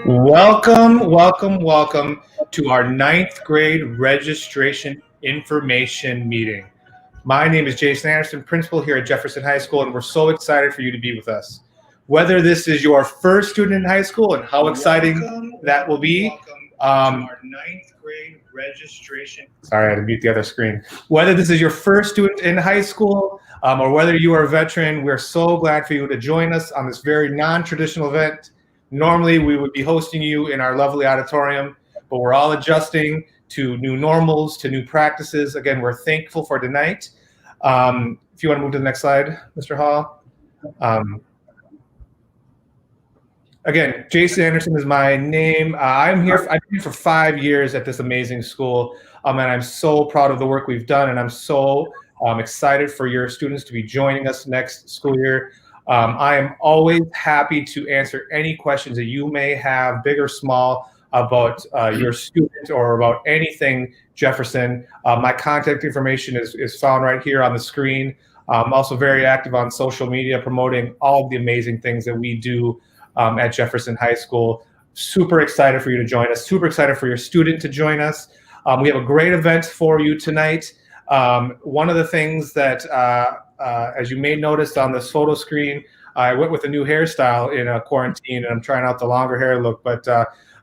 Welcome, welcome, welcome to our 9th grade registration information meeting. My name is Jason Anderson, principal here at Jefferson High School, and we're so excited for you to be with us. Whether this is your first student in high school, and how exciting that will be. Our 9th grade registration. Sorry, I had to mute the other screen. Whether this is your first student in high school, or whether you are a veteran, we're so glad for you to join us on this very non-traditional event. Normally, we would be hosting you in our lovely auditorium, but we're all adjusting to new normals, to new practices. Again, we're thankful for tonight. If you want to move to the next slide, Mr. Hall. Again, Jason Anderson is my name. I've been here for 5 years at this amazing school, and I'm so proud of the work we've done, and I'm so excited for your students to be joining us next school year. I am always happy to answer any questions that you may have, big or small, about your student or about anything Jefferson. My contact information is found right here on the screen. I'm also very active on social media, promoting all of the amazing things that we do at Jefferson High School. Super excited for you to join us. Super excited for your student to join us. We have a great event for you tonight. One of the things that, as you may notice on this photo screen, I went with a new hairstyle in quarantine, and I'm trying out the longer hair look. But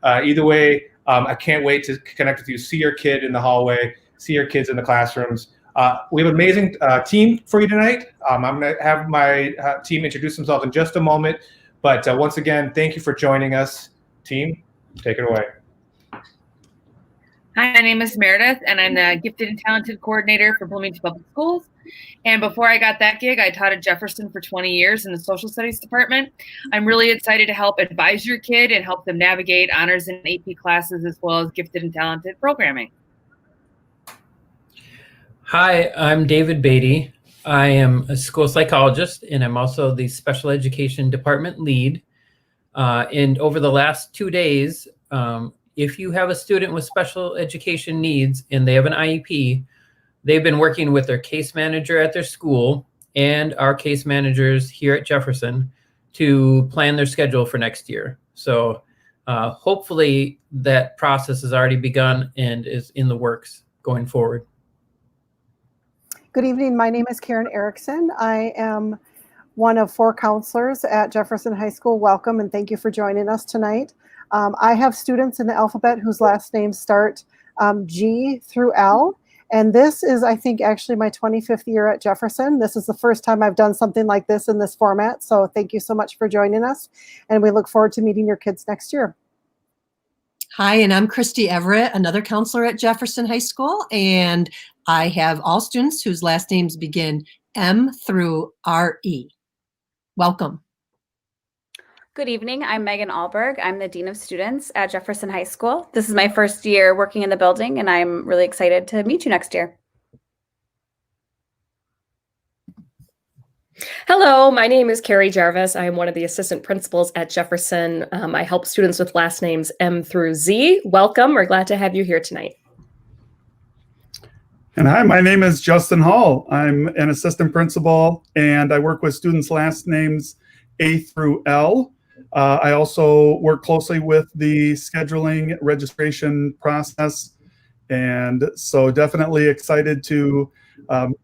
either way, I can't wait to connect with you, see your kid in the hallway, see your kids in the classrooms. We have an amazing team for you tonight. I'm going to have my team introduce themselves in just a moment. But once again, thank you for joining us. Team, take it away. Hi, my name is Meredith, and I'm the Gifted and Talented Coordinator for Bloomington Public Schools. And before I got that gig, I taught at Jefferson for 20 years in the Social Studies Department. I'm really excited to help advise your kid and help them navigate honors and AP classes, as well as gifted and talented programming. Hi, I'm David Beatty. I am a school psychologist, and I'm also the special education department lead. And over the last 2 days, if you have a student with special education needs and they have an IEP, they've been working with their case manager at their school and our case managers here at Jefferson to plan their schedule for next year. So hopefully that process has already begun and is in the works going forward. Good evening. My name is Karen Erickson. I am one of 4 counselors at Jefferson High School. Welcome and thank you for joining us tonight. I have students in the alphabet whose last names start G through L. And this is, I think, actually my 25th year at Jefferson. This is the first time I've done something like this in this format. So thank you so much for joining us. And we look forward to meeting your kids next year. Hi, and I'm Christy Everett, another counselor at Jefferson High School. And I have all students whose last names begin M through R-E. Welcome. Good evening. I'm Megan Alberg. I'm the Dean of Students at Jefferson High School. This is my first year working in the building, and I'm really excited to meet you next year. Hello, my name is Carrie Jarvis. I am one of the assistant principals at Jefferson. I help students with last names M through Z. Welcome. We're glad to have you here tonight. And hi, my name is Justin Hall. I'm an assistant principal, and I work with students' last names A through L. I also work closely with the scheduling registration process. And so definitely excited to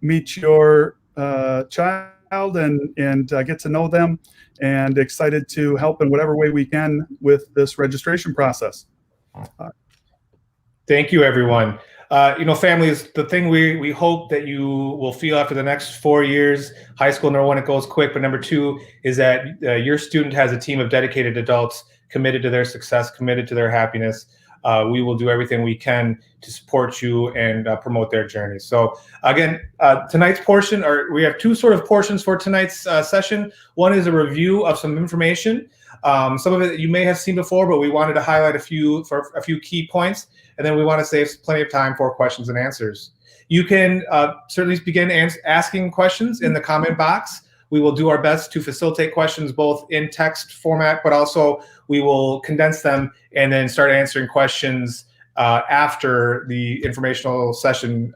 meet your child and get to know them, and excited to help in whatever way we can with this registration process. Thank you, everyone. Families, the thing we hope that you will feel after the next 4 years, high school, number one, it goes quick, but number two is that your student has a team of dedicated adults committed to their success, committed to their happiness. We will do everything we can to support you and promote their journey. So again, tonight's portion, or we have 2 sort of portions for tonight's session. One is a review of some information. Some of it you may have seen before, but we wanted to highlight a few key points. And then we want to save plenty of time for questions and answers. You can certainly begin asking questions in the comment box. We will do our best to facilitate questions both in text format, but also we will condense them and then start answering questions after the informational section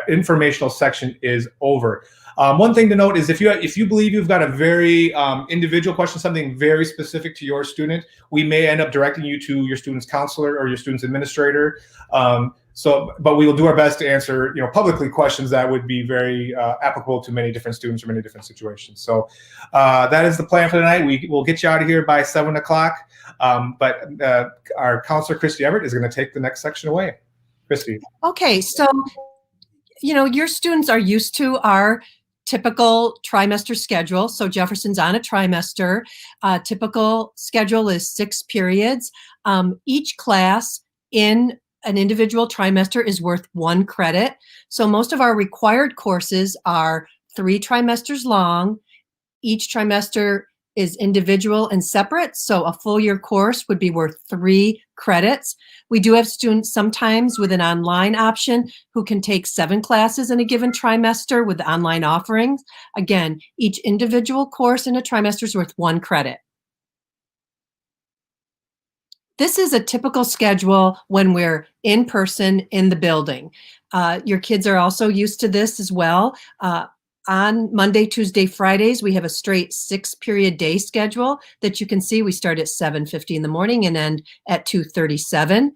informational section is over. One thing to note is if you believe you've got a very individual question, something very specific to your student, we may end up directing you to your student's counselor or your student's administrator. But we will do our best to answer, publicly questions that would be very applicable to many different students or many different situations. So that is the plan for tonight. We will get you out of here by 7 o'clock. But our counselor, Christy Everett, is going to take the next section away. Christy. Okay, so, your students are used to our typical trimester schedule. So Jefferson's on a trimester. Typical schedule is 6 periods. Each class in an individual trimester is worth 1 credit. So most of our required courses are 3 trimesters long. Each trimester is individual and separate. So a full year course would be worth 3 credits. We do have students sometimes with an online option who can take 7 classes in a given trimester with online offerings. Again, each individual course in a trimester is worth 1 credit. This is a typical schedule when we're in person in the building. Your kids are also used to this as well. On Monday, Tuesday, Fridays, we have a straight 6-period day schedule that you can see. We start at 7:50 in the morning and end at 2:37.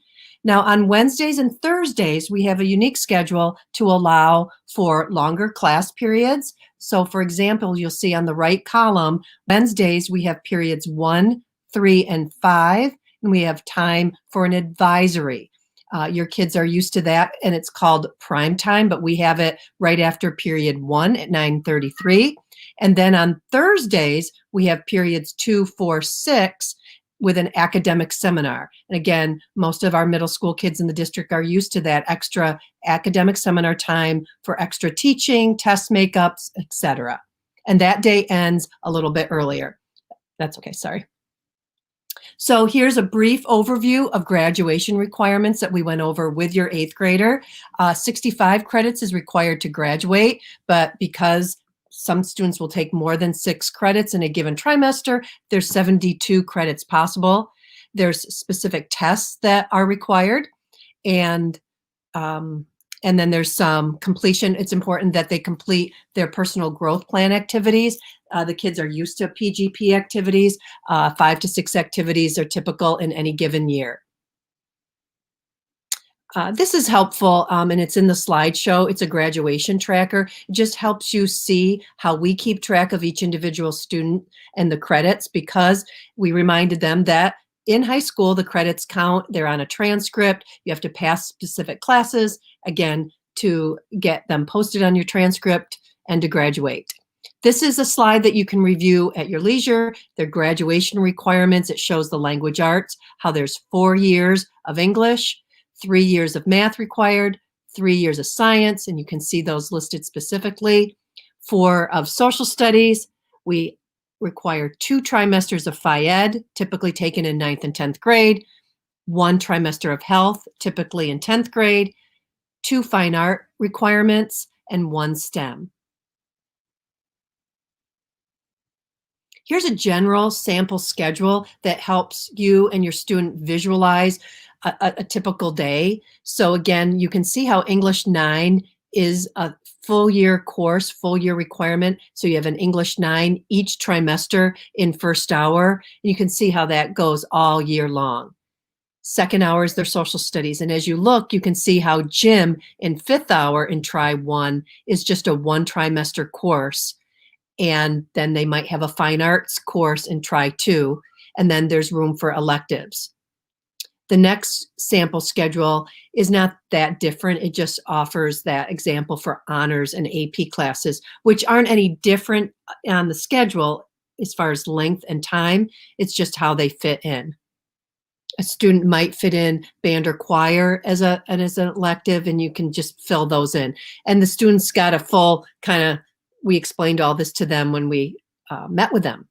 Now on Wednesdays and Thursdays, we have a unique schedule to allow for longer class periods. So for example, you'll see on the right column, Wednesdays, we have periods 1, 3, and 5. And we have time for an advisory. Your kids are used to that, and it's called prime time, but we have it right after period 1 at 9:33. And then on Thursdays, we have periods 2, 4, 6 with an academic seminar. And again, most of our middle school kids in the district are used to that extra academic seminar time for extra teaching, test makeups, etc. And that day ends a little bit earlier. That's okay, sorry. So here's a brief overview of graduation requirements that we went over with your 8th grader. 65 credits is required to graduate, but because some students will take more than 6 credits in a given trimester, there's 72 credits possible. There's specific tests that are required, and then there's some completion. It's important that they complete their personal growth plan activities. The kids are used to PGP activities. 5 to 6 activities are typical in any given year. This is helpful, and it's in the slideshow. It's a graduation tracker. It just helps you see how we keep track of each individual student and the credits, because we reminded them that in high school, the credits count. They're on a transcript. You have to pass specific classes, again, to get them posted on your transcript and to graduate. This is a slide that you can review at your leisure. Their graduation requirements. It shows the language arts, how there's 4 years of English, 3 years of math required, 3 years of science, and you can see those listed specifically. 4 of social studies. We require 2 trimesters of Phy-Ed, typically taken in 9th and 10th grade, 1 trimester of health, typically in 10th grade, 2 fine art requirements, and 1 STEM. Here's a general sample schedule that helps you and your student visualize a typical day. So again, you can see how English 9 is a full year course, full year requirement. So you have an English 9 each trimester in first hour. And you can see how that goes all year long. Second hour is their social studies. And as you look, you can see how gym in 5th hour in Tri 1 is just a 1 trimester course. And then they might have a fine arts course in Tri 2. And then there's room for electives. The next sample schedule is not that different. It just offers that example for honors and AP classes, which aren't any different on the schedule as far as length and time. It's just how they fit in. A student might fit in band or choir as an elective, and you can just fill those in. And the students got a full we explained all this to them when we met with them.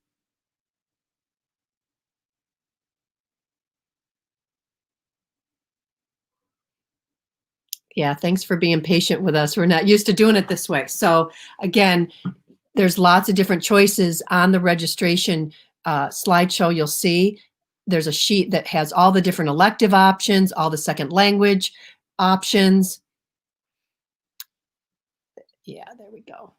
Yeah, thanks for being patient with us. We're not used to doing it this way. So again, there's lots of different choices on the registration slideshow. You'll see there's a sheet that has all the different elective options, all the second language options. Yeah, there we go.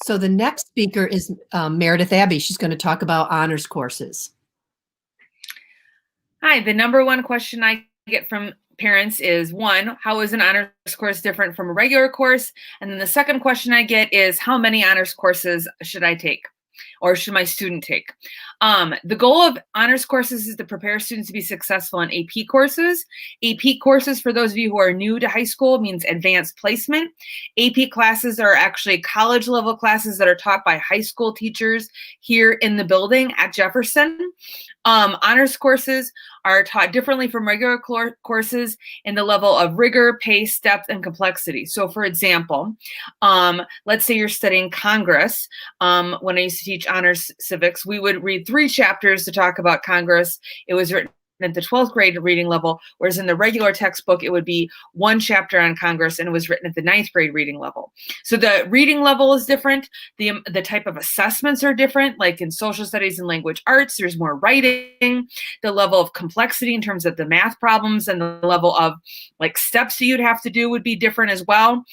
So the next speaker is Meredith Abbey. She's going to talk about honors courses. Hi, the number one question I get from parents is, one, how is an honors course different from a regular course? And then the second question I get is, how many honors courses should I take? Or should my student take? The goal of honors courses is to prepare students to be successful in AP courses. AP courses, for those of you who are new to high school, means advanced placement. AP classes are actually college level classes that are taught by high school teachers here in the building at Jefferson. Honors courses are taught differently from regular courses in the level of rigor, pace, depth, and complexity. So for example, let's say you're studying Congress. When I used to teach honors civics, we would read 3 chapters to talk about Congress. It was written at the 12th grade reading level, whereas in the regular textbook, it would be 1 chapter on Congress, and it was written at the 9th grade reading level. So the reading level is different. The type of assessments are different. Like in social studies and language arts, there's more writing. The level of complexity in terms of the math problems and the level of like steps that you'd have to do would be different as well.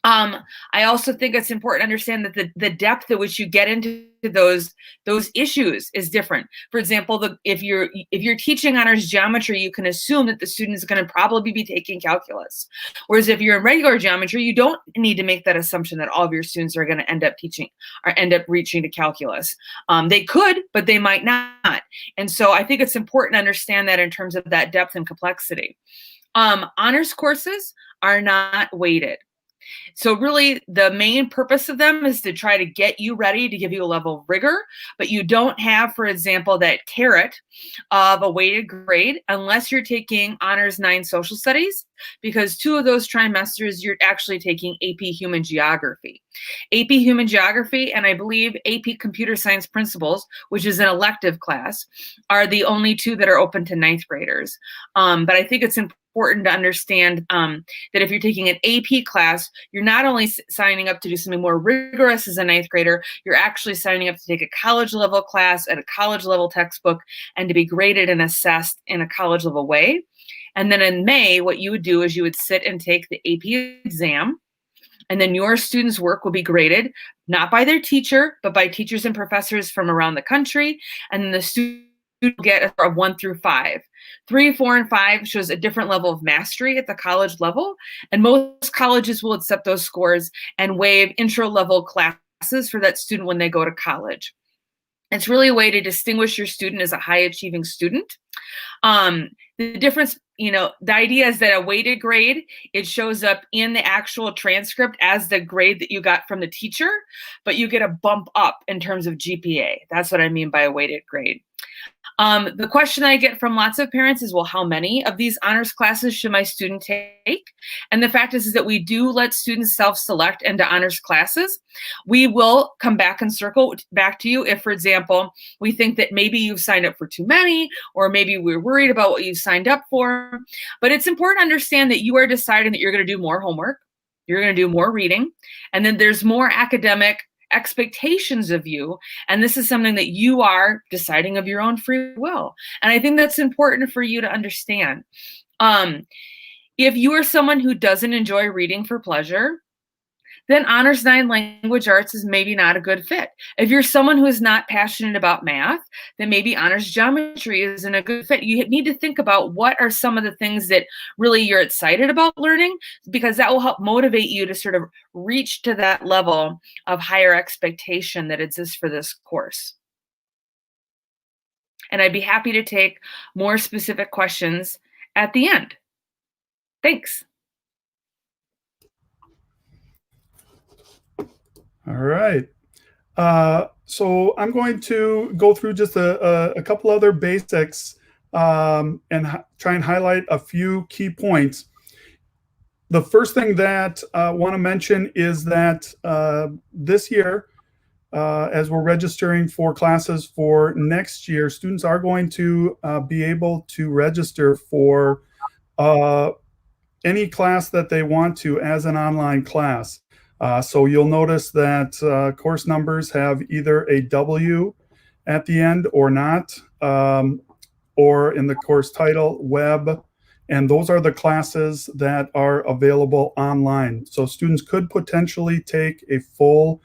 I also think it's important to understand that the depth at which you get into those issues is different. For example, if you're teaching honors geometry, you can assume that the student is going to probably be taking calculus. Whereas if you're in regular geometry, you don't need to make that assumption that all of your students are going to end up teaching or end up reaching to calculus. They could, but they might not. And so I think it's important to understand that in terms of that depth and complexity. Honors courses are not weighted. So really the main purpose of them is to try to get you ready, to give you a level of rigor, but you don't have, for example, that carrot of a weighted grade unless you're taking Honors 9 Social Studies, because 2 of those trimesters you're actually taking AP Human Geography. AP Human Geography and I believe AP Computer Science Principles, which is an elective class, are the only 2 that are open to 9th graders. But I think it's important to understand that if you're taking an AP class, you're not only signing up to do something more rigorous as a 9th grader, you're actually signing up to take a college level class at a college level textbook and to be graded and assessed in a college level way. And then in May, what you would do is you would sit and take the AP exam, and then your students' work will be graded not by their teacher, but by teachers and professors from around the country. And then the student will get a score of 1 through 5. 3, 4, and 5 shows a different level of mastery at the college level. And most colleges will accept those scores and waive intro level classes for that student when they go to college. It's really a way to distinguish your student as a high achieving student. The difference, the idea is that a weighted grade, it shows up in the actual transcript as the grade that you got from the teacher, but you get a bump up in terms of GPA. That's what I mean by a weighted grade. The question I get from lots of parents is, well, how many of these honors classes should my student take? And the fact is that we do let students self-select into honors classes. We will come back and circle back to you if, for example, we think that maybe you've signed up for too many, or maybe we're worried about what you signed up for. But it's important to understand that you are deciding that you're going to do more homework, you're going to do more reading, and then there's more academic expectations of you, and this is something that you are deciding of your own free will. And I think that's important for you to understand. If you are someone who doesn't enjoy reading for pleasure, then Honors 9 Language Arts is maybe not a good fit. If you're someone who is not passionate about math, then maybe Honors Geometry isn't a good fit. You need to think about what are some of the things that really you're excited about learning, because that will help motivate you to sort of reach to that level of higher expectation that exists for this course. And I'd be happy to take more specific questions at the end. Thanks. All right. So I'm going to go through just a couple other basics and try and highlight a few key points. The first thing that I want to mention is that this year, as we're registering for classes for next year, students are going to be able to register for any class that they want to as an online class. So you'll notice that course numbers have either a W at the end or not, or in the course title, web, and those are the classes that are available online. So students could potentially take a full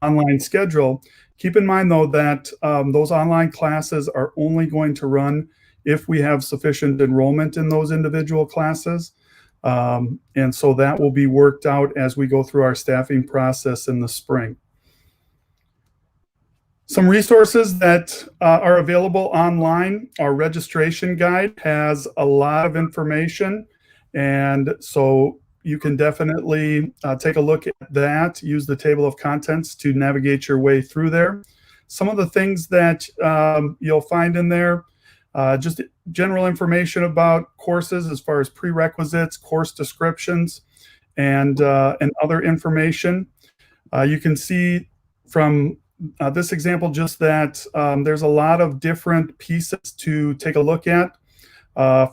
online schedule. Keep in mind, though, that those online classes are only going to run if we have sufficient enrollment in those individual classes. And so that will be worked out as we go through our staffing process in the spring. Some resources that are available online. Our registration guide has a lot of information, and so you can definitely take a look at that. Use the table of contents to navigate your way through there. Some of the things that you'll find in there, just general information about courses as far as prerequisites, course descriptions, and other information. You can see from this example just that there's a lot of different pieces to take a look at.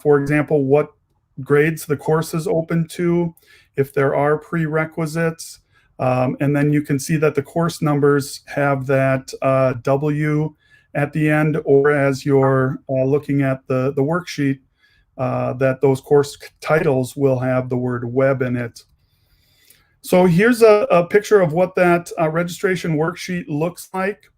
For example, what grades the course is open to, if there are prerequisites, and then you can see that the course numbers have that W at the end, or as you're looking at the worksheet, that those course titles will have the word web in it. So here's a picture of what that registration worksheet looks like.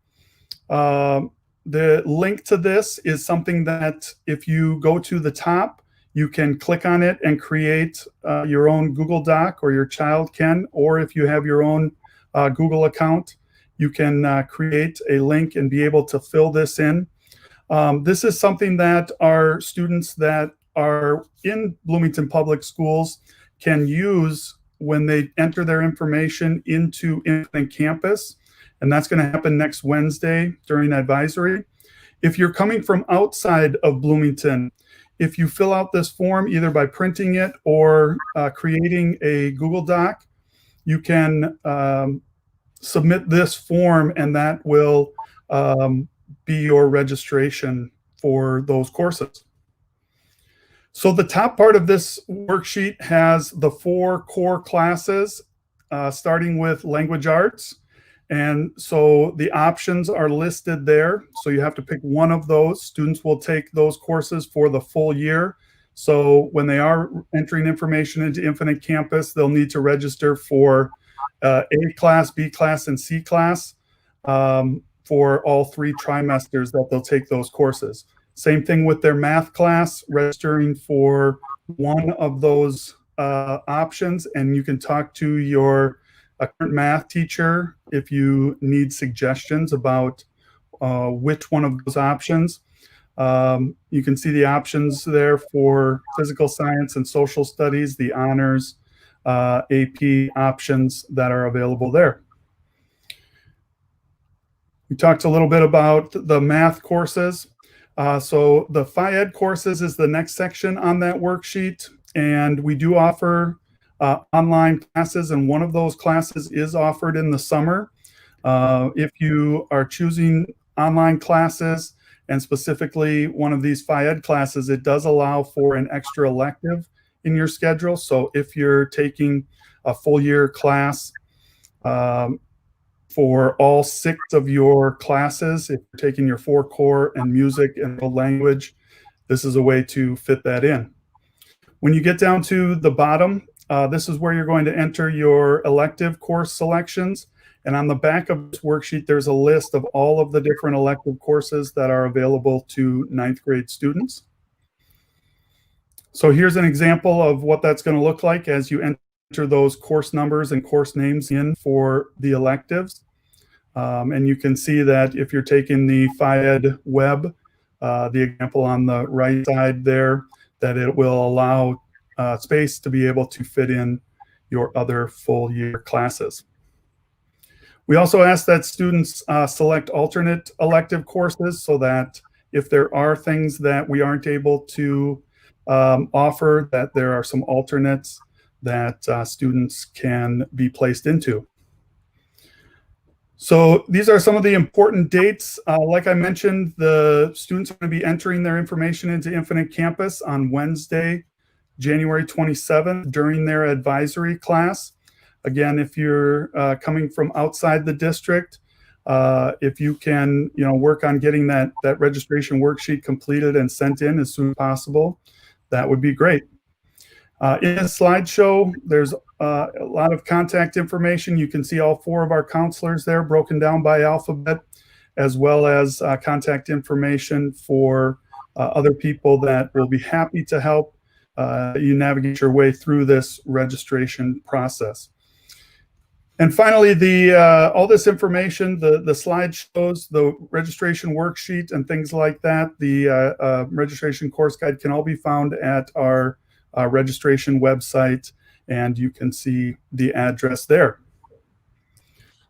The link to this is something that if you go to the top, you can click on it and create your own Google Doc, or your child can, or if you have your own Google account, you can create a link and be able to fill this in. This is something that our students that are in Bloomington Public Schools can use when they enter their information into Infinite Campus, and that's going to happen next Wednesday during advisory. If you're coming from outside of Bloomington, if you fill out this form either by printing it or creating a Google Doc, you can submit this form, and that will be your registration for those courses. So the top part of this worksheet has the 4 core classes, starting with language arts. And so the options are listed there. So you have to pick one of those. Students will take those courses for the full year. So when they are entering information into Infinite Campus, they'll need to register for A class, B class, and C class for all 3 trimesters that they'll take those courses. Same thing with their math class, registering for one of those options, and you can talk to your current math teacher if you need suggestions about which one of those options. You can see the options there for physical science and social studies, the honors, AP options that are available there. We talked a little bit about the math courses. So the Phi-Ed courses is the next section on that worksheet, and we do offer online classes, and one of those classes is offered in the summer. If you are choosing online classes, and specifically one of these Phi-Ed classes, it does allow for an extra elective in your schedule. So if you're taking a full year class for all 6 of your classes, if you're taking your 4 core and music and world language, this is a way to fit that in. When you get down to the bottom, this is where you're going to enter your elective course selections. And on the back of this worksheet, there's a list of all of the different elective courses that are available to 9th grade students. So here's an example of what that's going to look like as you enter those course numbers and course names in for the electives. And you can see that if you're taking the Phi-Ed Web, the example on the right side there, that it will allow space to be able to fit in your other full year classes. We also ask that students select alternate elective courses so that if there are things that we aren't able to offer, that there are some alternates that students can be placed into. So these are some of the important dates. Like I mentioned, the students are going to be entering their information into Infinite Campus on Wednesday, January 27th during their advisory class. Again, if you're coming from outside the district, if you can, work on getting that registration worksheet completed and sent in as soon as possible, that would be great. In a slideshow, there's a lot of contact information. You can see all 4 of our counselors there broken down by alphabet, as well as contact information for other people that will be happy to help you navigate your way through this registration process. And finally, all this information, the slide shows, the registration worksheet and things like that, the registration course guide can all be found at our registration website, and you can see the address there.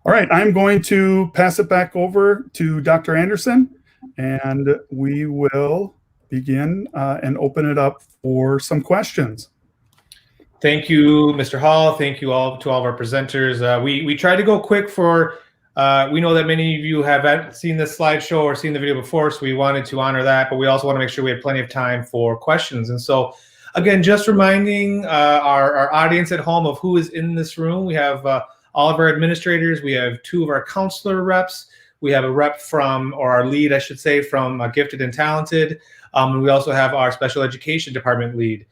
All right, I'm going to pass it back over to Dr. Anderson, and we will begin and open it up for some questions. Thank you, Mr. Hall. Thank you all to all of our presenters. We tried to go quick for, we know that many of you have seen this slideshow or seen the video before, so we wanted to honor that, but we also want to make sure we have plenty of time for questions. And so, again, just reminding our audience at home of who is in this room. We have all of our administrators. We have 2 of our counselor reps. We have a rep from, or our lead, I should say, from Gifted and Talented. And we also have our special education department lead.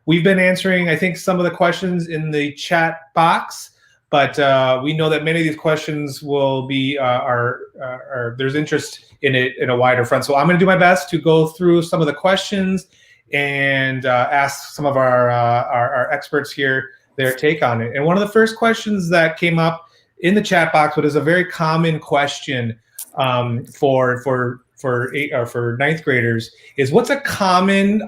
We've been answering, I think, some of the questions in the chat box, but we know that many of these questions will be, there's interest in it in a wider front. So I'm going to do my best to go through some of the questions and ask some of our experts here their take on it. And one of the first questions that came up in the chat box, but is a very common question for 9th graders, is what's a common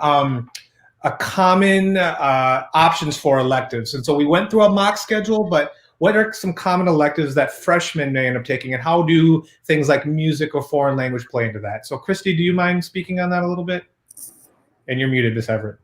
options for electives. And so we went through a mock schedule, but what are some common electives that freshmen may end up taking, and how do things like music or foreign language play into that? So Christy, do you mind speaking on that a little bit? And you're muted, Ms. Everett.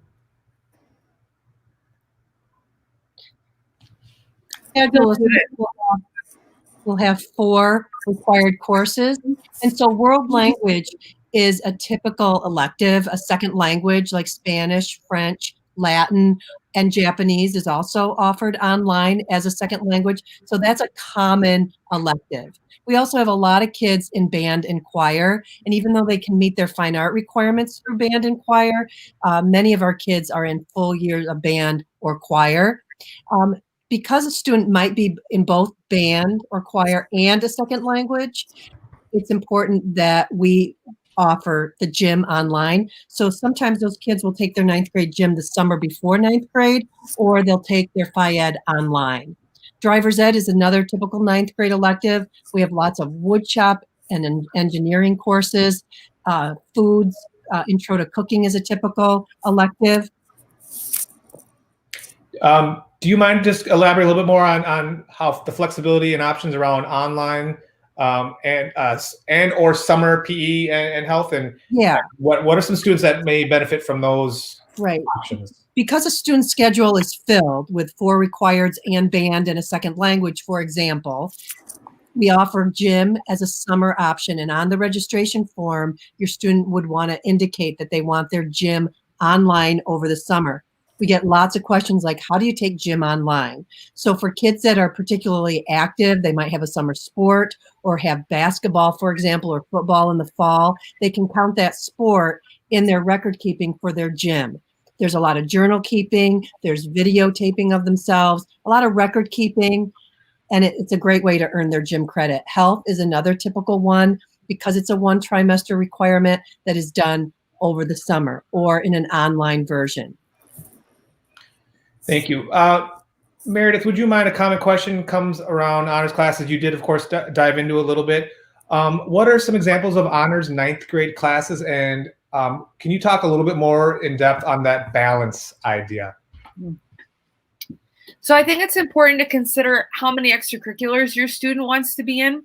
We'll have 4 required courses. And so world language is a typical elective. A second language like Spanish, French, Latin, and Japanese is also offered online as a second language. So that's a common elective. We also have a lot of kids in band and choir. And even though they can meet their fine art requirements through band and choir, many of our kids are in full years of band or choir. Because a student might be in both band or choir and a second language, it's important that we offer the gym online. So sometimes those kids will take their 9th grade gym the summer before 9th grade, or they'll take their Phi Ed online. Driver's Ed is another typical 9th grade elective. We have lots of wood shop and engineering courses. Foods, intro to cooking is a typical elective. Do you mind just elaborate a little bit more on how the flexibility and options around online and or summer PE and health, and what are some students that may benefit from those options? Because a student's schedule is filled with 4 requireds and band and a second language, for example, we offer gym as a summer option. And on the registration form, your student would want to indicate that they want their gym online over the summer. We get lots of questions like, how do you take gym online? So for kids that are particularly active, they might have a summer sport or have basketball, for example, or football in the fall. They can count that sport in their record keeping for their gym. There's a lot of journal keeping. There's videotaping of themselves, a lot of record keeping, and it's a great way to earn their gym credit. Health is another typical one because it's a 1 trimester requirement that is done over the summer or in an online version. Thank you. Meredith, would you mind, a common question comes around honors classes. You did, of course, dive into a little bit. What are some examples of honors 9th grade classes? And can you talk a little bit more in depth on that balance idea? So I think it's important to consider how many extracurriculars your student wants to be in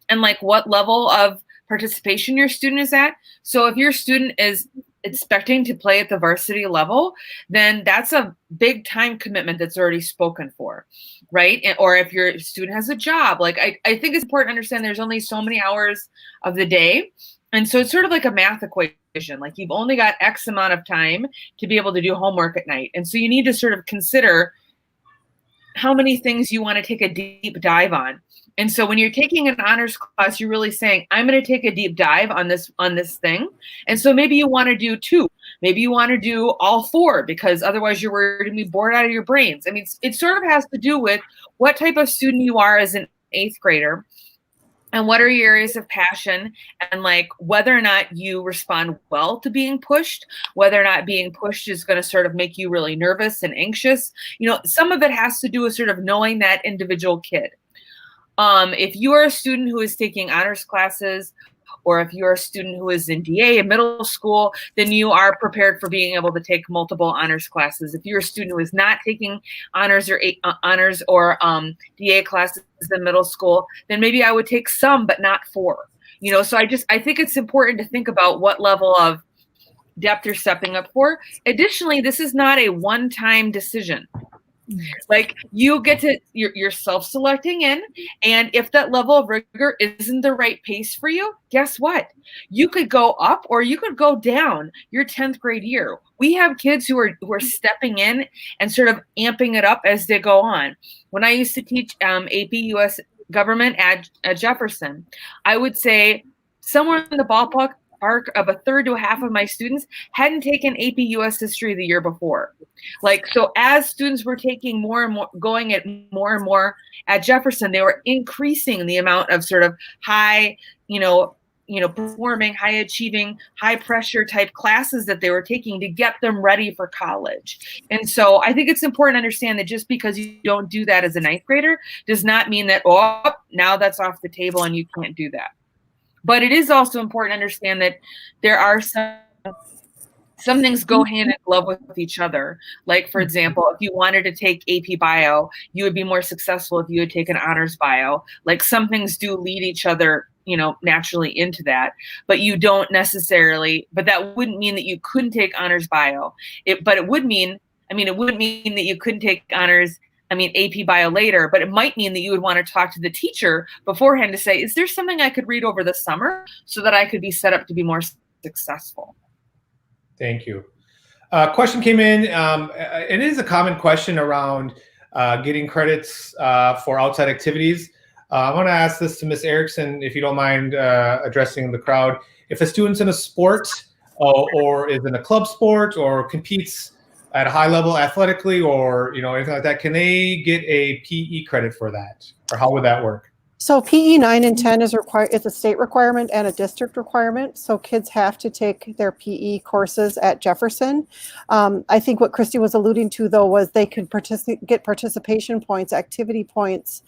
and like what level of participation your student is at. So if your student is expecting to play at the varsity level, then that's a big time commitment that's already spoken for, right? Or if your student has a job, like I think it's important to understand there's only so many hours of the day. And so it's sort of like a math equation. Like you've only got X amount of time to be able to do homework at night. And so you need to sort of consider how many things you want to take a deep dive on. And so when you're taking an honors class, you're really saying, I'm going to take a deep dive on this thing. And so maybe you want to do 2. Maybe you want to do all 4 because otherwise you're going to be bored out of your brains. I mean, it sort of has to do with what type of student you are as an 8th grader and what are your areas of passion, and like whether or not you respond well to being pushed, whether or not being pushed is going to sort of make you really nervous and anxious. You know, some of it has to do with sort of knowing that individual kid. If you are a student who is taking honors classes, or if you're a student who is in DA in middle school, then you are prepared for being able to take multiple honors classes. If you're a student who is not taking honors or DA classes in middle school, then maybe I would take some, but not 4. You know, so I think it's important to think about what level of depth you're stepping up for. Additionally, this is not a one-time decision. Like you get to, you're self-selecting in, and if that level of rigor isn't the right pace for you, guess what? You could go up or you could go down your 10th grade year. We have kids who are stepping in and sort of amping it up as they go on. When I used to teach AP US government at Jefferson, I would say somewhere in the ballpark of a third to a half of my students hadn't taken AP US history the year before. Like, so as students were taking more and more, going at more and more at Jefferson, they were increasing the amount of sort of high, performing, high achieving, high pressure type classes that they were taking to get them ready for college. And so I think it's important to understand that just because you don't do that as a 9th grader does not mean that, oh, now that's off the table and you can't do that. But it is also important to understand that there are some things go hand in glove with each other. Like, for example, if you wanted to take AP Bio, you would be more successful if you had taken honors bio. Like, some things do lead each other, naturally into that, but you don't necessarily, but that wouldn't mean that you couldn't take honors bio. It wouldn't mean that you couldn't take honors AP Bio later, but it might mean that you would want to talk to the teacher beforehand to say, is there something I could read over the summer so that I could be set up to be more successful? Thank you. Question came in. It is a common question around getting credits for outside activities. I want to ask this to Ms. Erickson, if you don't mind addressing the crowd. If a student's in a sport or is in a club sport or competes at a high level athletically or anything like that, can they get a PE credit for that, or how would that work? So PE 9 and 10 is required. It's a state requirement and a district requirement. So kids have to take their PE courses at Jefferson. I think what Christy was alluding to, though, was they could get participation points, activity points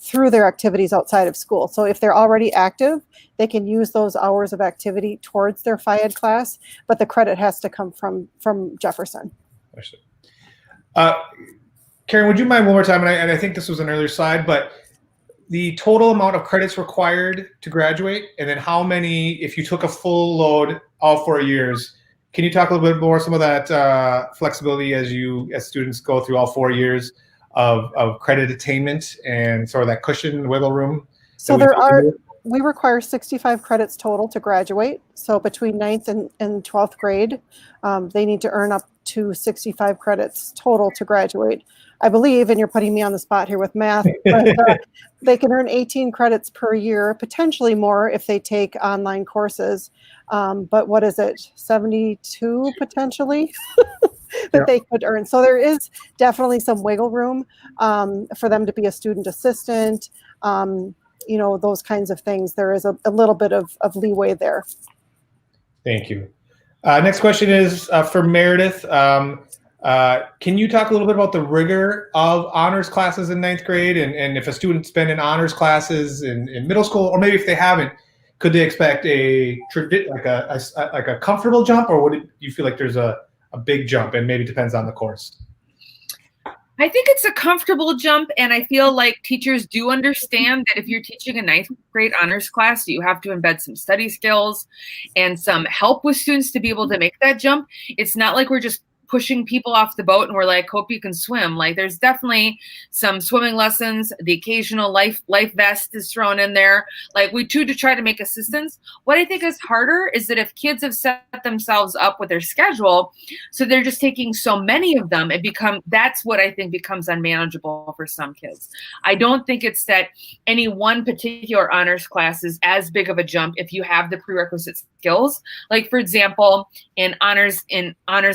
through their activities outside of school. So if they're already active, they can use those hours of activity towards their Phi Ed class, but the credit has to come from Jefferson. Karen, would you mind one more time? And I think this was an earlier slide, but the total amount of credits required to graduate, and then how many, if you took a full load all 4 years, can you talk a little bit more some of that flexibility as students go through all 4 years of credit attainment and sort of that cushion wiggle room? So we require 65 credits total to graduate. So between 9th and 12th grade, they need to earn up to 65 credits total to graduate. I believe, and you're putting me on the spot here with math, but they can earn 18 credits per year, potentially more if they take online courses. But what is it, 72 potentially that they could earn? So there is definitely some wiggle room for them to be a student assistant, those kinds of things. There is a little bit of leeway there. Thank you. Next question is for Meredith. Can you talk a little bit about the rigor of honors classes in 9th grade, and if a student's been in honors classes in middle school, or maybe if they haven't, could they expect a comfortable jump, or would you feel like there's a big jump, and maybe depends on the course? I think it's a comfortable jump, and I feel like teachers do understand that if you're teaching a 9th grade honors class, you have to embed some study skills and some help with students to be able to make that jump. It's not like we're just pushing people off the boat and we're like, hope you can swim. Like there's definitely some swimming lessons. The occasional life vest is thrown in there. Like we do to try to make assistance. What I think is harder is that if kids have set themselves up with their schedule, so they're just taking so many of them, that's what I think becomes unmanageable for some kids. I don't think it's that any one particular honors class is as big of a jump if you have the prerequisite skills. Like for example, in honors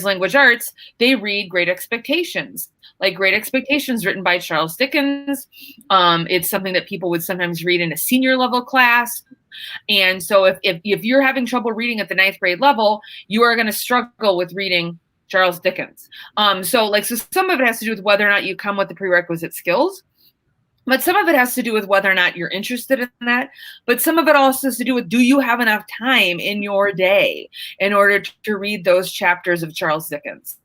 language arts, they read Great Expectations. Like Great Expectations written by Charles Dickens. It's something that people would sometimes read in a senior level class. And so if you're having trouble reading at the 9th grade level, you are going to struggle with reading Charles Dickens. So some of it has to do with whether or not you come with the prerequisite skills. But some of it has to do with whether or not you're interested in that. But some of it also has to do with, do you have enough time in your day in order to read those chapters of Charles Dickens?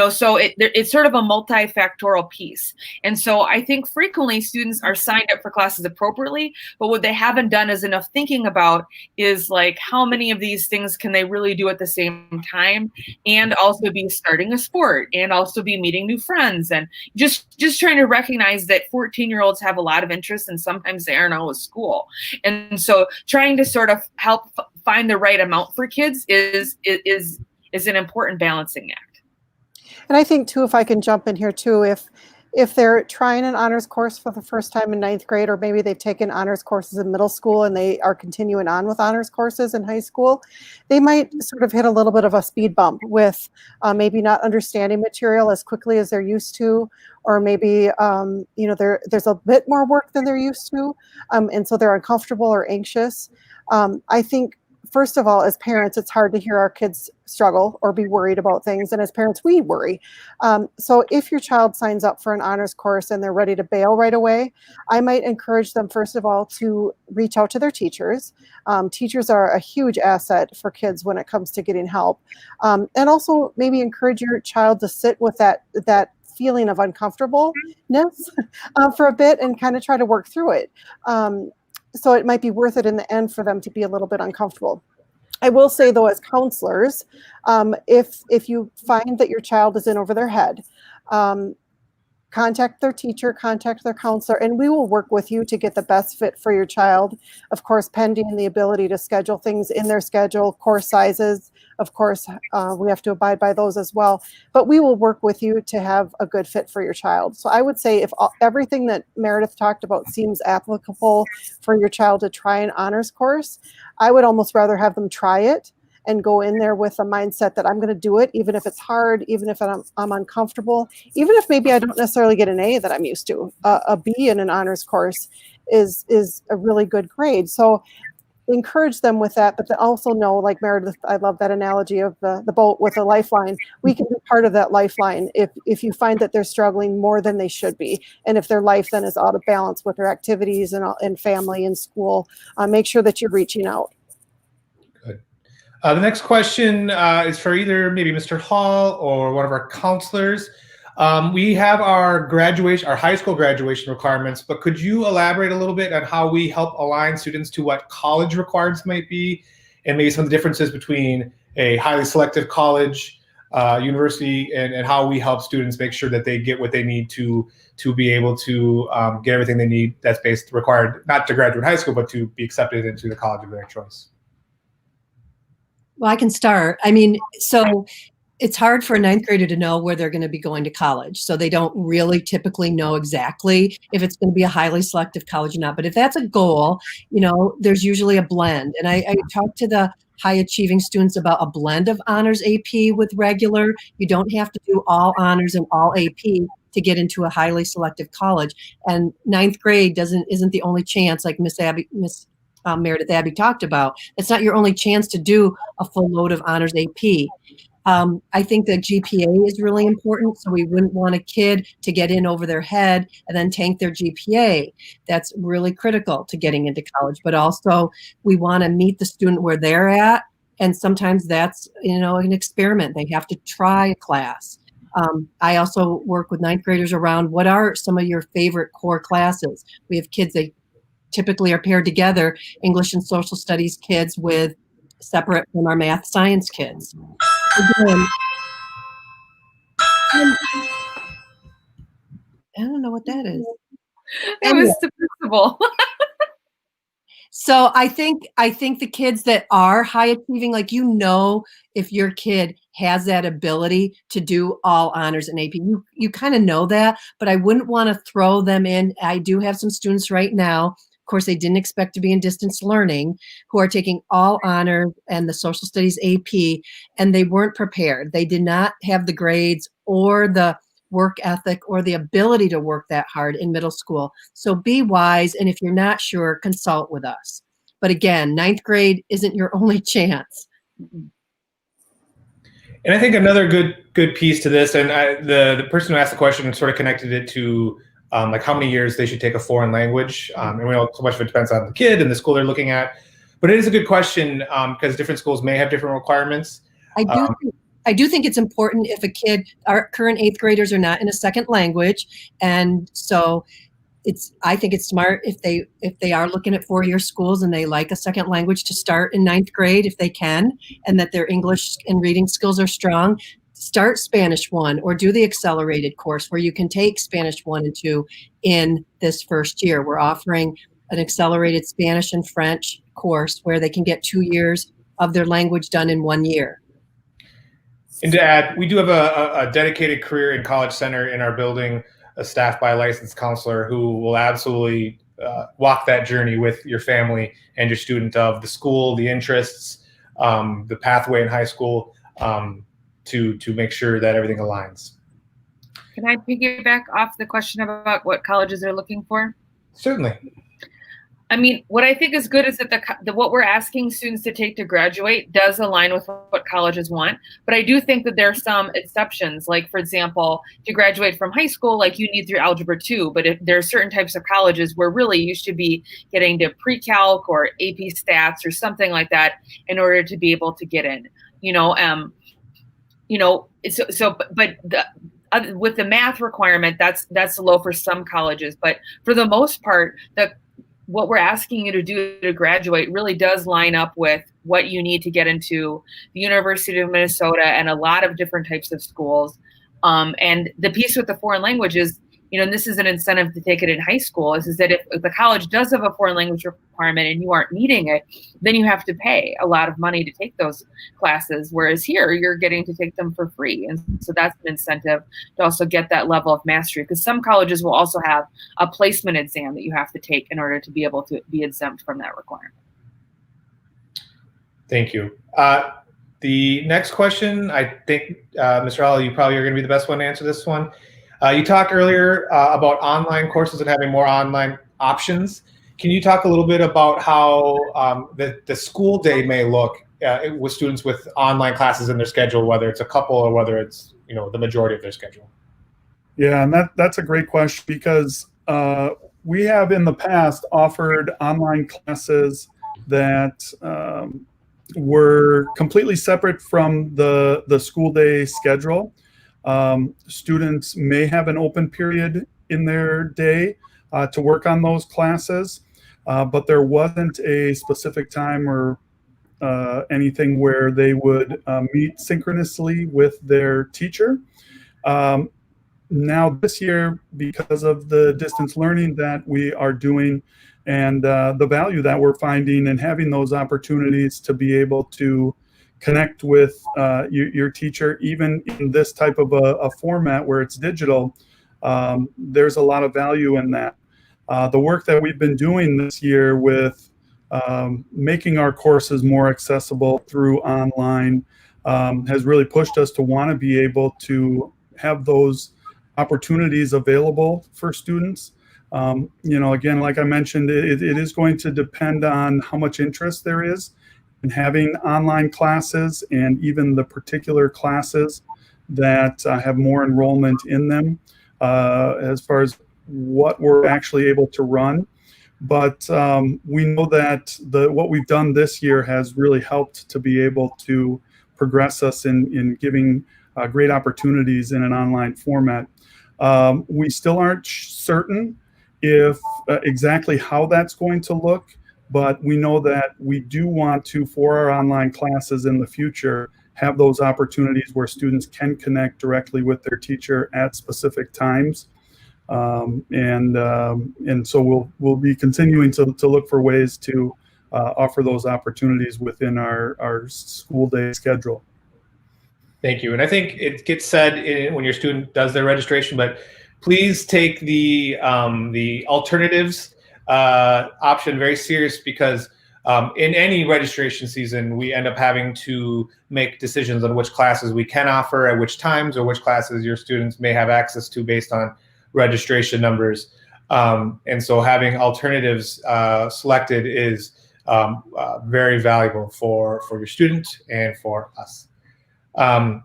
So it's sort of a multifactorial piece. And so I think frequently students are signed up for classes appropriately, but what they haven't done is enough thinking about is like, how many of these things can they really do at the same time, and also be starting a sport, and also be meeting new friends, and just trying to recognize that 14-year-olds have a lot of interests and sometimes they aren't always school. And so trying to sort of help find the right amount for kids is an important balancing act. And I think too, if I can jump in here too, if they're trying an honors course for the first time in 9th grade, or maybe they've taken honors courses in middle school and they are continuing on with honors courses in high school, they might sort of hit a little bit of a speed bump with maybe not understanding material as quickly as they're used to, or maybe there's a bit more work than they're used to, and so they're uncomfortable or anxious. I think, first of all, as parents, it's hard to hear our kids struggle or be worried about things. And as parents, we worry. So if your child signs up for an honors course and they're ready to bail right away, I might encourage them, first of all, to reach out to their teachers. Teachers are a huge asset for kids when it comes to getting help. And also maybe encourage your child to sit with that feeling of uncomfortableness for a bit and kind of try to work through it. So it might be worth it in the end for them to be a little bit uncomfortable. I will say though, as counselors, if you find that your child is in over their head, contact their teacher, contact their counselor, and we will work with you to get the best fit for your child. Of course, pending the ability to schedule things in their schedule, course sizes. Of course, we have to abide by those as well. But we will work with you to have a good fit for your child. So I would say if everything that Meredith talked about seems applicable for your child to try an honors course, I would almost rather have them try it and go in there with a mindset that I'm going to do it, even if it's hard, even if I'm uncomfortable, even if maybe I don't necessarily get an A that I'm used to. A B in an honors course is a really good grade. So encourage them with that, but then also know, like Meredith, I love that analogy of the boat with a lifeline. We can be part of that lifeline if you find that they're struggling more than they should be, and if their life then is out of balance with their activities and family and school. Make sure that you're reaching out. Good. The next question is for either maybe Mr. Hall or one of our counselors. We have our high school graduation requirements, but could you elaborate a little bit on how we help align students to what college requirements might be, and maybe some of the differences between a highly selective college, university, and how we help students make sure that they get what they need to be able to get everything they need that's required, not to graduate high school, but to be accepted into the college of their choice? Well, I can start. I mean, so it's hard for a 9th grader to know where they're going to be going to college. So they don't really typically know exactly if it's going to be a highly selective college or not. But if that's a goal, there's usually a blend. And I talk to the high achieving students about a blend of honors AP with regular. You don't have to do all honors and all AP to get into a highly selective college. And 9th grade isn't the only chance, like Miss Meredith Abbey talked about. It's not your only chance to do a full load of honors AP. I think that GPA is really important. So we wouldn't want a kid to get in over their head and then tank their GPA. That's really critical to getting into college. But also we want to meet the student where they're at. And sometimes that's, an experiment. They have to try a class. I also work with 9th graders around what are some of your favorite core classes. We have kids that typically are paired together, English and social studies kids with separate from our math science kids. Again, I don't know what that is. It was the principal. So I think the kids that are high achieving, like, if your kid has that ability to do all honors in AP, you kind of know that, but I wouldn't want to throw them in. I do have some students right now, of course, they didn't expect to be in distance learning, who are taking all honors and the social studies AP, and they weren't prepared. They did not have the grades or the work ethic or the ability to work that hard in middle school. So be wise, and if you're not sure, consult with us. But again, 9th grade isn't your only chance. And I think another good piece to this, and the person who asked the question sort of connected it to like how many years they should take a foreign language. And we know so much of it depends on the kid and the school they're looking at. But it is a good question because different schools may have different requirements. I do think it's important if our current 8th graders are not in a second language. And so I think it's smart if they are looking at 4-year schools and they like a second language to start in 9th grade if they can, and that their English and reading skills are strong. Start Spanish 1 or do the accelerated course where you can take Spanish 1 and 2 in this first year. We're offering an accelerated Spanish and French course where they can get 2 years of their language done in 1 year. And to add, we do have a dedicated career and college center in our building, staffed by a licensed counselor who will absolutely walk that journey with your family and your student of the school, the interests, the pathway in high school, to make sure that everything aligns. Can I piggyback off the question about what colleges are looking for? Certainly. I mean, what I think is good is that what we're asking students to take to graduate does align with what colleges want. But I do think that there are some exceptions. Like, for example, to graduate from high school, like you need through Algebra 2. But if there are certain types of colleges where really you should be getting to pre-calc or AP stats or something like that in order to be able to get in. With the math requirement, that's low for some colleges. But for the most part, what we're asking you to do to graduate really does line up with what you need to get into the University of Minnesota and a lot of different types of schools. And the piece with the foreign languages, and this is an incentive to take it in high school, is that if the college does have a foreign language requirement and you aren't meeting it, then you have to pay a lot of money to take those classes. Whereas here, you're getting to take them for free. And so that's an incentive to also get that level of mastery, because some colleges will also have a placement exam that you have to take in order to be able to be exempt from that requirement. Thank you. The next question, I think, Mr. Hall, you probably are going to be the best one to answer this one. You talked earlier about online courses and having more online options. Can you talk a little bit about how the school day may look with students with online classes in their schedule, whether it's a couple or whether it's the majority of their schedule? Yeah, and that's a great question, because we have in the past offered online classes that were completely separate from the school day schedule. Students may have an open period in their day to work on those classes, but there wasn't a specific time or anything where they would meet synchronously with their teacher. Now this year, because of the distance learning that we are doing and the value that we're finding in having those opportunities to be able to connect with your teacher, even in this type of a format where it's digital, there's a lot of value in that. The work that we've been doing this year with making our courses more accessible through online has really pushed us to want to be able to have those opportunities available for students. Again, like I mentioned, it is going to depend on how much interest there is in having online classes, and even the particular classes that have more enrollment in them as far as what we're actually able to run. But we know that what we've done this year has really helped to be able to progress us in giving great opportunities in an online format. We still aren't certain if exactly how that's going to look, but we know that we do want to, for our online classes in the future, have those opportunities where students can connect directly with their teacher at specific times. And so we'll be continuing to look for ways to offer those opportunities within our school day schedule. Thank you. And I think it gets said when your student does their registration, but please take the alternatives option very serious, because in any registration season, we end up having to make decisions on which classes we can offer at which times, or which classes your students may have access to based on registration numbers. And so having alternatives selected is very valuable for your student and for us. And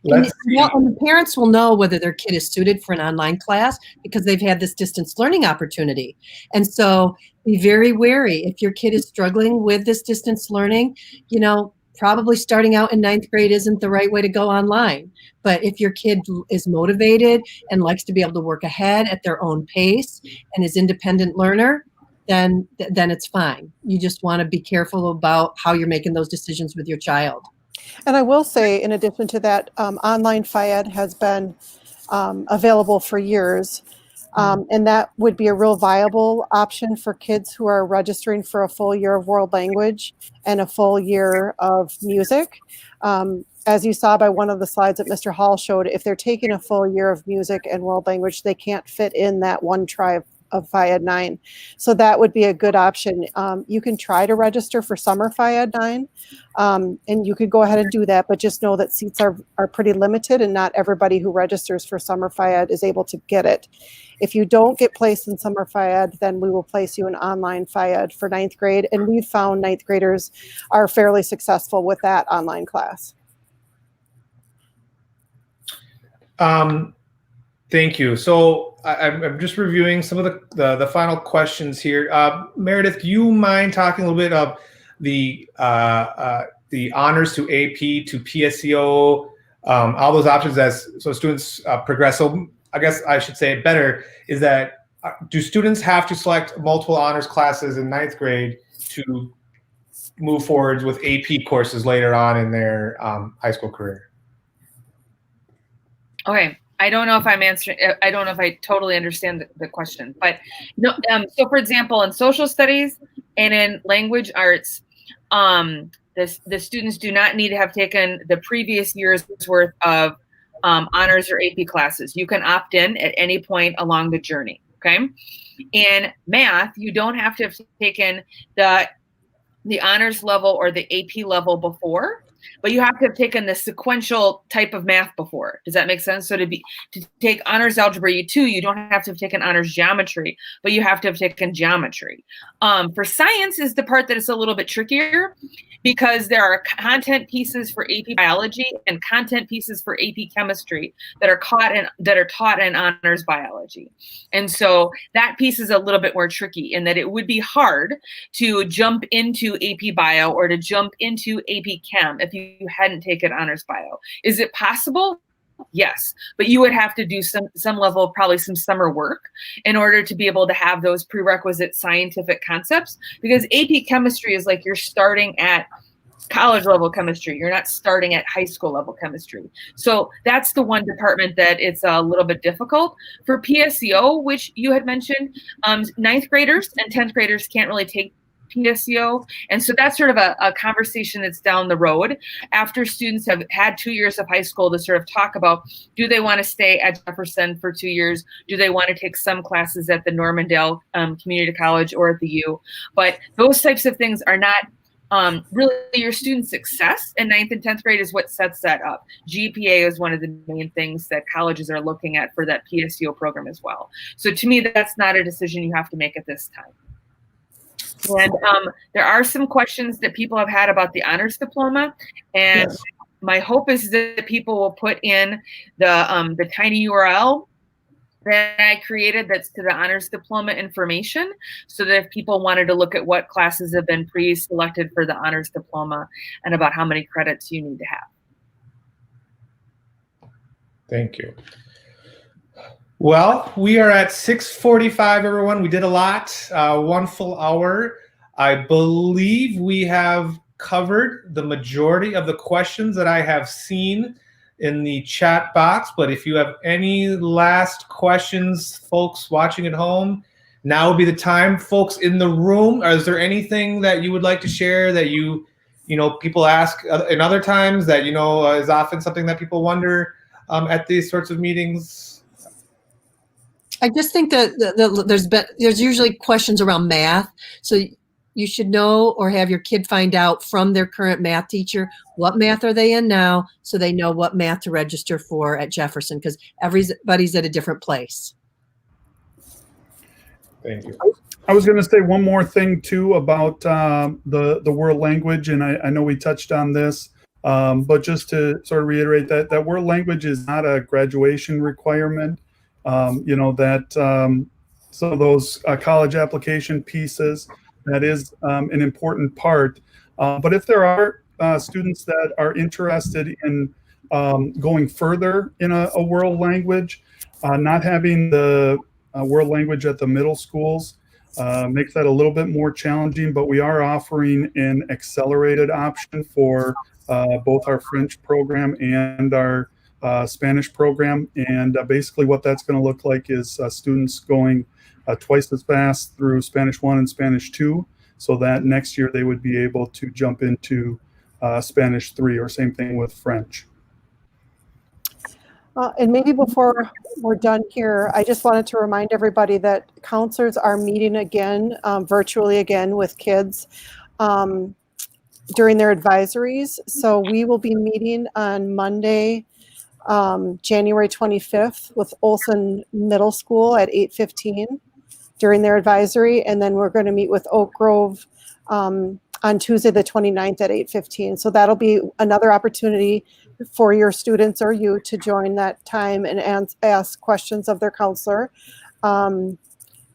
the parents will know whether their kid is suited for an online class because they've had this distance learning opportunity. And so be very wary. If your kid is struggling with this distance learning, probably starting out in 9th grade isn't the right way to go online. But if your kid is motivated and likes to be able to work ahead at their own pace and is independent learner, then it's fine. You just want to be careful about how you're making those decisions with your child. And I will say, in addition to that, online Phy-Ed has been available for years. And that would be a real viable option for kids who are registering for a full year of world language and a full year of music. As you saw by one of the slides that Mr. Hall showed, if they're taking a full year of music and world language, they can't fit in that one try of Phy-Ed 9. So that would be a good option. You can try to register for summer Phy-Ed 9, and you could go ahead and do that, but just know that seats are pretty limited, and not everybody who registers for summer Phy-Ed is able to get it. If you don't get placed in summer Phy-Ed, then we will place you in online Phy-Ed for 9th grade, and we've found 9th graders are fairly successful with that online class. Thank you. So I'm just reviewing some of the final questions here. Meredith, do you mind talking a little bit of the honors to AP to PSEO, all those options as so students progress? So I guess I should say it better is that do students have to select multiple honors classes in 9th grade to move forward with AP courses later on in their high school career? Okay. I don't know if I'm answering. I don't know if I totally understand the question, but no. So, for example, in social studies and in language arts, the students do not need to have taken the previous year's worth of honors or AP classes. You can opt in at any point along the journey. Okay. In math, you don't have to have taken the honors level or the AP level before, but you have to have taken the sequential type of math before. Does that make sense? So to take honors algebra U2, you don't have to have taken honors geometry, but you have to have taken geometry. For science is the part that is a little bit trickier, because there are content pieces for AP biology and content pieces for AP chemistry that are taught in honors biology. And so that piece is a little bit more tricky in that it would be hard to jump into AP bio or to jump into AP chem if you hadn't taken honors bio. Is it possible? Yes, but you would have to do some level of probably some summer work in order to be able to have those prerequisite scientific concepts, because AP chemistry is like you're starting at college level chemistry. You're not starting at high school level chemistry. So that's the one department that it's a little bit difficult. For PSEO, which you had mentioned, 9th graders and 10th graders can't really take PSEO. And so that's sort of a conversation that's down the road after students have had 2 years of high school to sort of talk about, do they want to stay at Jefferson for 2 years? Do they want to take some classes at the Normandale Community College or at the U? But those types of things are not really your student success in 9th and 10th grade is what sets that up. GPA is one of the main things that colleges are looking at for that PSEO program as well. So to me, that's not a decision you have to make at this time. And there are some questions that people have had about the honors diploma, and yes, my hope is that people will put in the tiny URL that I created that's to the honors diploma information, so that if people wanted to look at what classes have been pre-selected for the honors diploma and about how many credits you need to have. Thank you. Well, we are at 6:45, everyone. We did a lot, 1 full hour. I believe we have covered the majority of the questions that I have seen in the chat box, but if you have any last questions, folks watching at home, now would be the time. Folks in the room, is there anything that you would like to share that you know, people ask in other times that, you know, is often something that people wonder at these sorts of meetings? I just think that there's usually questions around math. So you should know or have your kid find out from their current math teacher, what math are they in now, so they know what math to register for at Jefferson, because everybody's at a different place. Thank you. I was going to say one more thing too about the world language, and I know we touched on this, but just to sort of reiterate that world language is not a graduation requirement. You know, that some of those college application pieces, that is an important part. But if there are students that are interested in going further in a world language, not having the world language at the middle schools makes that a little bit more challenging, but we are offering an accelerated option for both our French program and our Spanish program. And basically what that's going to look like is students going twice as fast through Spanish 1 and Spanish 2, so that next year they would be able to jump into Spanish 3, or same thing with French. And maybe before we're done here, I just wanted to remind everybody that counselors are meeting again, virtually again, with kids during their advisories. So we will be meeting on Monday, January 25th with Olson Middle School at 8:15 during their advisory. And then we're going to meet with Oak Grove on Tuesday the 29th at 8:15. So that'll be another opportunity for your students or you to join that time and ask questions of their counselor.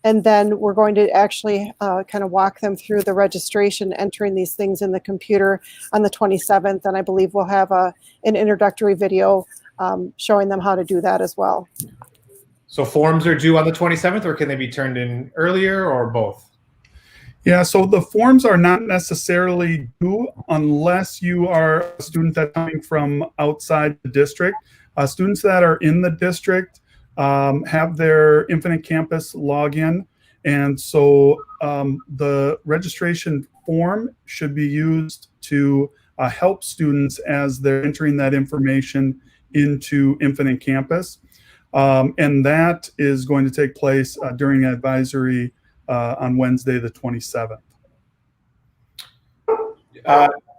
And then we're going to actually kind of walk them through the registration, entering these things in the computer on the 27th. And I believe we'll have an introductory video showing them how to do that as well. So forms are due on the 27th, or can they be turned in earlier, or both? Yeah, so the forms are not necessarily due unless you are a student that's coming from outside the district. Students that are in the district have their Infinite Campus login, and so the registration form should be used to help students as they're entering that information into Infinite Campus. And that is going to take place during advisory on Wednesday, the 27th.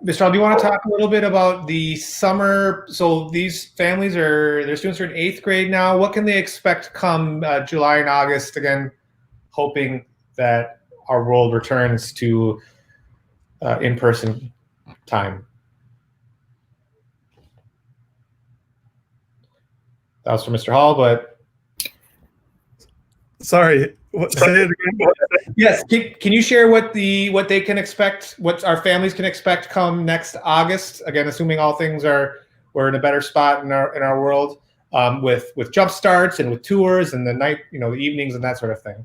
Mr. Hall, do you want to talk a little bit about the summer? So these families their students are in 8th grade now. What can they expect come July and August? Again, hoping that our world returns to in-person time. That was for Mr. Hall, but sorry. Say it again. Yes. Can you share what they can expect, what our families can expect come next August? Again, assuming all things we're in a better spot in our world, with jump starts and with tours and the night, the evenings and that sort of thing.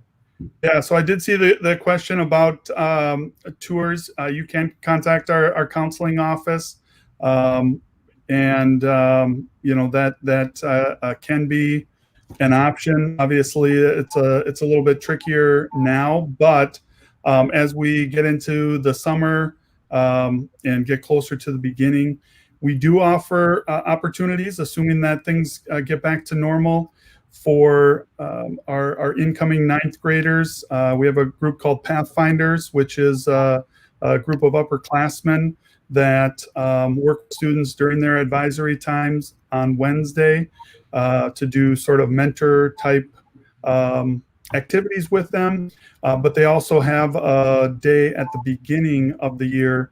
Yeah. So I did see the question about tours. You can contact our counseling office, and that can be an option. Obviously, it's a little bit trickier now, but as we get into the summer and get closer to the beginning, we do offer opportunities, assuming that things get back to normal, for our incoming 9th graders. We have a group called Pathfinders, which is a group of upperclassmen that work with students during their advisory times on Wednesday to do sort of mentor type activities with them. But they also have a day at the beginning of the year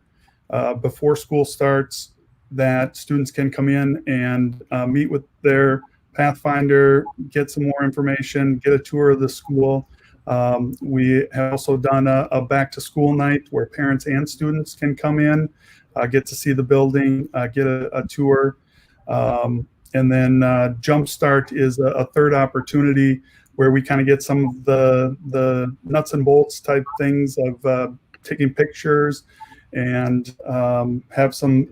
before school starts that students can come in and meet with their Pathfinder, get some more information, get a tour of the school. We have also done a back to school night where parents and students can come in, get to see the building, get a tour. And then Jumpstart is a third opportunity where we kind of get some of the nuts and bolts type things of taking pictures and have some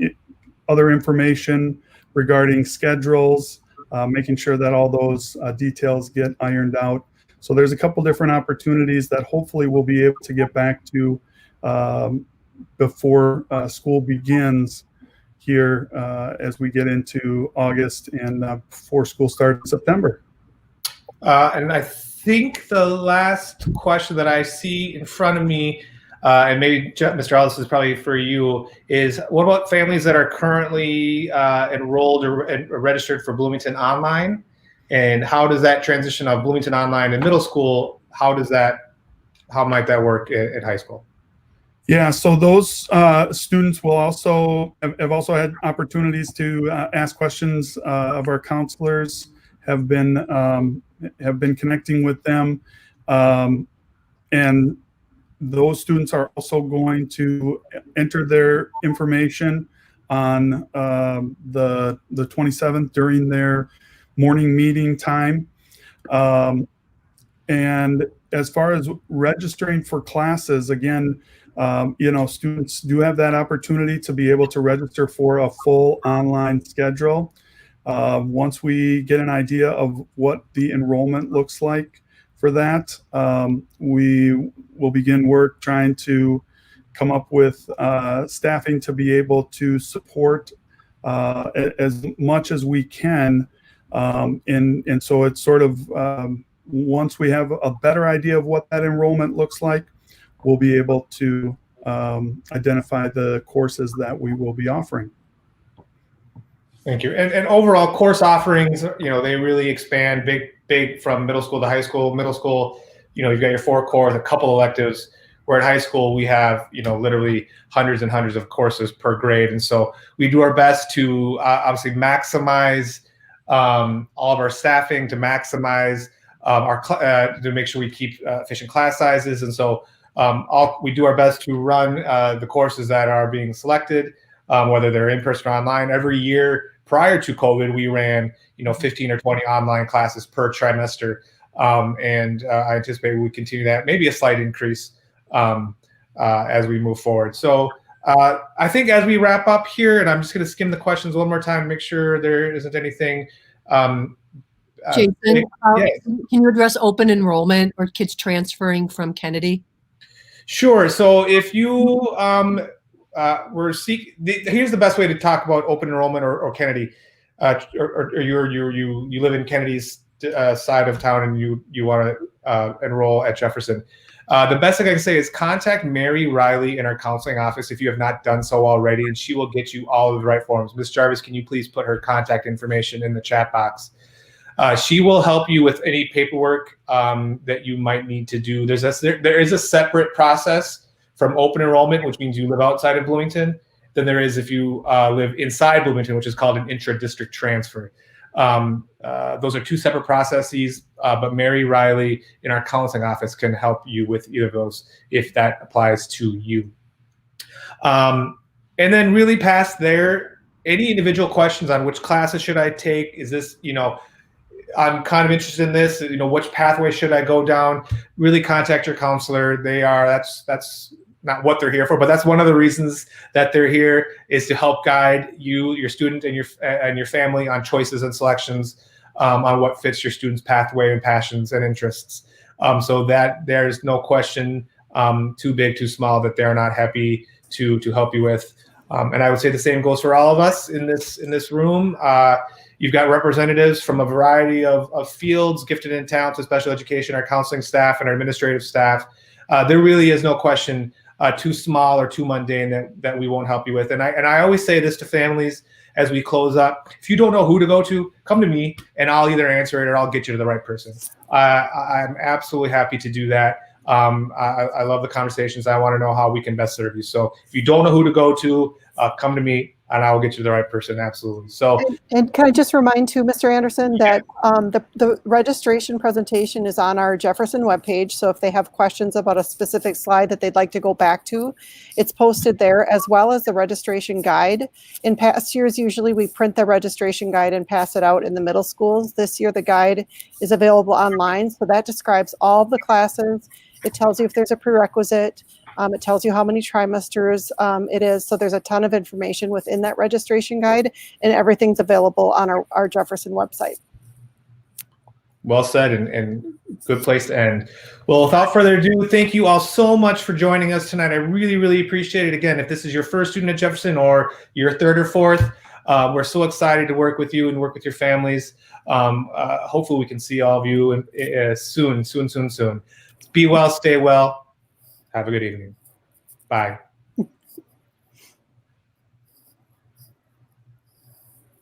other information regarding schedules, making sure that all those details get ironed out. So there's a couple different opportunities that hopefully we'll be able to get back to before school begins here as we get into August and before school starts in September. And I think the last question that I see in front of me, and maybe Mr. Ellis is probably for you, is what about families that are currently enrolled or registered for Bloomington Online? And how does that transition of Bloomington Online in middle school, how might that work at high school? Yeah, so those students will have also had opportunities to ask questions of our counselors, have been connecting with them, and those students are also going to enter their information on the 27th during their morning meeting time. And as far as registering for classes, again, students do have that opportunity to be able to register for a full online schedule. Once we get an idea of what the enrollment looks like for that, we will begin work trying to come up with staffing to be able to support as much as we can. And so it's sort of, once we have a better idea of what that enrollment looks like, we'll be able to identify the courses that we will be offering. Thank you. And overall course offerings, they really expand big from middle school to high school. Middle school, you've got your 4 cores, a couple electives, where at high school we have, literally hundreds and hundreds of courses per grade. And so we do our best to obviously maximize all of our staffing, to maximize to make sure we keep efficient class sizes. And so we do our best to run the courses that are being selected, whether they're in person or online. Every year prior to COVID, we ran 15 or 20 online classes per trimester, and I anticipate we continue that, maybe a slight increase as we move forward. So I think as we wrap up here, and I'm just going to skim the questions one more time to make sure there isn't anything. Jason, yes. Can you address open enrollment or kids transferring from Kennedy? Sure. So if you here's the best way to talk about open enrollment or Kennedy, or you live in Kennedy's side of town and you want to enroll at Jefferson. The best thing I can say is contact Mary Riley in our counseling office if you have not done so already, and she will get you all of the right forms. Ms. Jarvis, can you please put her contact information in the chat box? She will help you with any paperwork that you might need to do. There is a separate process from open enrollment, which means you live outside of Bloomington, than there is if you live inside Bloomington, which is called an intra-district transfer. Those are 2 separate processes, but Mary Riley in our counseling office can help you with either of those if that applies to you. And then really past there, any individual questions on which classes should I take? Is this, I'm kind of interested in this, which pathway should I go down? Really contact your counselor. That's not what they're here for, but that's one of the reasons that they're here, is to help guide you, your student, and your family on choices and selections on what fits your student's pathway and passions and interests. So that there's no question too big, too small that they're not happy to help you with. And I would say the same goes for all of us in this room. You've got representatives from a variety of fields, gifted and talented special education, our counseling staff and our administrative staff. There really is no question too small or too mundane that we won't help you with. And I always say this to families as we close up: if you don't know who to go to, come to me and I'll either answer it or I'll get you to the right person. I'm absolutely happy to do that. I love the conversations. I want to know how we can best serve you. So if you don't know who to go to, come to me and I will get you the right person. Absolutely. So, and can I just remind too, Mr. Anderson, that the registration presentation is on our Jefferson webpage. So if they have questions about a specific slide that they'd like to go back to, it's posted there, as well as the registration guide. In past years, usually we print the registration guide and pass it out in the middle schools. This year, the guide is available online. So that describes all of the classes. It tells you if there's a prerequisite. It tells you how many trimesters it is. So there's a ton of information within that registration guide, and everything's available on our Jefferson website. Well said, and good place to end. Well, without further ado, thank you all so much for joining us tonight. I really, really appreciate it. Again, if this is your first student at Jefferson or your third or fourth, we're so excited to work with you and work with your families. Hopefully we can see all of you soon. Be well, stay well. Have a good evening. Bye.